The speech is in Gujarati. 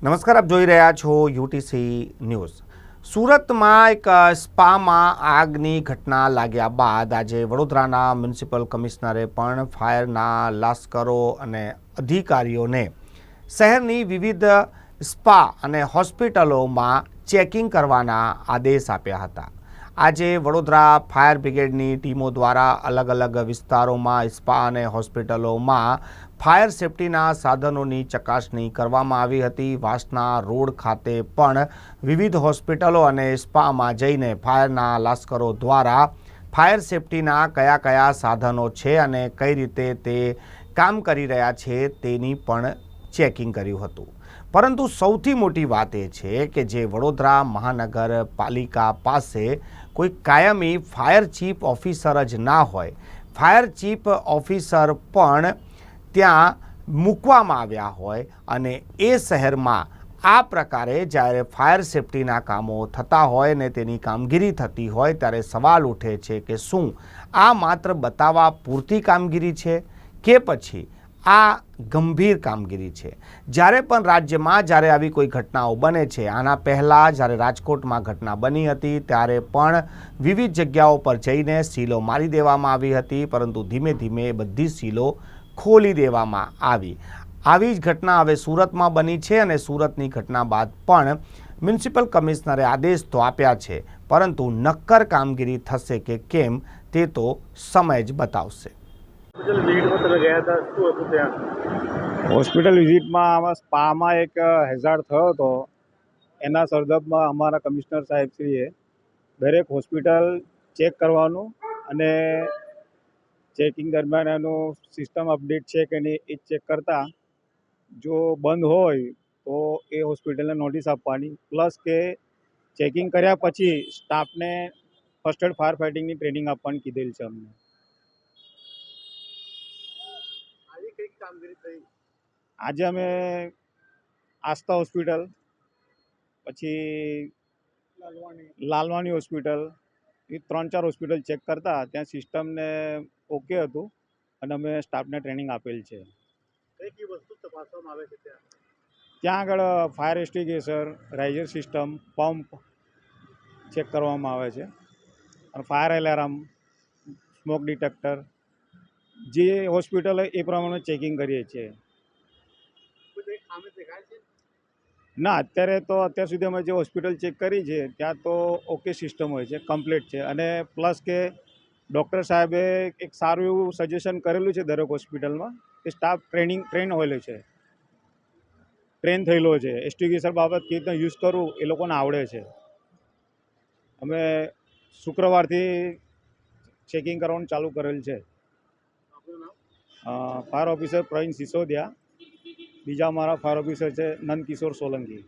નમસ્કાર, આપ જોઈ રહ્યા છો યુટીસી ન્યૂઝ। સુરતમાં એક સ્પામાં આગની ઘટના લાગ્યા બાદ આજે વડોદરાના મ્યુનિસિપલ કમિશનરે પણ ફાયરના લાશ્કરો અને અધિકારીઓને શહેરની વિવિધ સ્પા અને હોસ્પિટલોમાં ચેકિંગ કરવાના આદેશ આપ્યા હતા। આજે વડોદરા ફાયર બ્રિગેડની ટીમો દ્વારા અલગ અલગ વિસ્તારોમાં સ્પા અને હોસ્પિટલોમાં ફાયર સેફ્ટીના સાધનોની ચકાસણી કરવામાં આવી હતી। વાસના રોડ ખાતે પણ વિવિધ હોસ્પિટલો અને સ્પામાં જઈને ફાયરના લાશ્કરો દ્વારા ફાયર સેફ્ટીના કયા કયા સાધનો છે અને કઈ રીતે તે કામ કરી રહ્યા છે તેની પણ ચેકિંગ કર્યું હતું। પરંતુ સૌથી મોટી વાત એ છે કે જે વડોદરા મહાનગરપાલિકા પાસે કોઈ કાયમી ફાયર ચીફ ઓફિસર જ ના હોય, ફાયર ચીફ ઓફિસર પણ ત્યાં મૂકવામાં આવ્યા હોય અને એ શહેરમાં આ પ્રકારે જ્યારે ફાયર સેફ્ટીના કામો થતા હોય ને તેની કામગીરી થતી હોય ત્યારે સવાલ ઉઠે છે કે શું આ માત્ર બતાવવા પૂરતી કામગીરી છે કે પછી આ ગંભીર કામગીરી છે। જ્યારે પણ રાજ્યમાં જ્યારે આવી કોઈ ઘટનાઓ બને છે, આના પહેલાં જ્યારે રાજકોટમાં ઘટના બની હતી ત્યારે પણ વિવિધ જગ્યાઓ પર જઈને સીલો મારી દેવામાં આવી હતી, પરંતુ ધીમે ધીમે બધી સીલો ખોલી દેવામાં આવી। આવી જ ઘટના હવે સુરતમાં બની છે અને સુરતની ઘટના બાદ પણ મ્યુનિસિપલ કમિશનરે આદેશ તો આપ્યા છે, પરંતુ નક્કર કામગીરી થશે કે કેમ તે તો સમય જ બતાવશે। હોસ્પિટલ વિઝિટમાં આમાં સ્પામાં એક હેઝાર્ડ થયો હતો। એના સંદર્ભમાં અમારા કમિશનર સાહેબશ્રીએ દરેક હોસ્પિટલ ચેક કરવાનું અને ચેકિંગ દરમિયાન એનું સિસ્ટમ અપડેટ છે કે નહીં એ ચેક કરતાં જો બંધ હોય તો એ હોસ્પિટલને નોટિસ આપવાની, પ્લસ કે ચેકિંગ કર્યા પછી સ્ટાફને ફર્સ્ટ એડ ફાયર ફાઇટિંગની ટ્રેનિંગ આપવાની કીધેલ છે અમને। આજે અમે આસ્થા હોસ્પિટલ, પછી લાલવાની હોસ્પિટલ, એ 3-4 હોસ્પિટલ ચેક કરતા ત્યાં સિસ્ટમને ઓકે હતું અને અમે સ્ટાફને ટ્રેનિંગ આપેલ છે। કઈ વસ્તુ તપાસવામાં આવે છે ત્યાં આગળ? Fire extinguisher, riser system, pump check કરવામાં આવે છે અને ફાયર એલાર્મ, સ્મોક ડિટેક્ટર, જે હોસ્પિટલ હોય એ પ્રમાણે ચેકિંગ કરીએ છીએ। ના, અત્યાર સુધી અમે જે હોસ્પિટલ ચેક કરી છે ત્યાં તો ઓકે સિસ્ટમ હોય છે, કમ્પ્લીટ છે। અને પ્લસ કે ડૉક્ટર સાહેબે એક સારું એવું સજેશન કરેલું છે દરેક હોસ્પિટલમાં કે સ્ટાફ ટ્રેન હોયેલો છે, ટ્રેન થયેલો છે, એક્સ્ટિંગ્વિશર બાબત કેવી રીતના યુઝ કરવું એ લોકોને આવડે છે। અમે શુક્રવારથી ચેકિંગ કરવાનું ચાલુ કરેલ છે। ફાયર ઓફિસર પ્રવીણ સિસોદિયા, બીજા અમારા ફાયર ઓફિસર છે નંદકિશોર સોલંકી।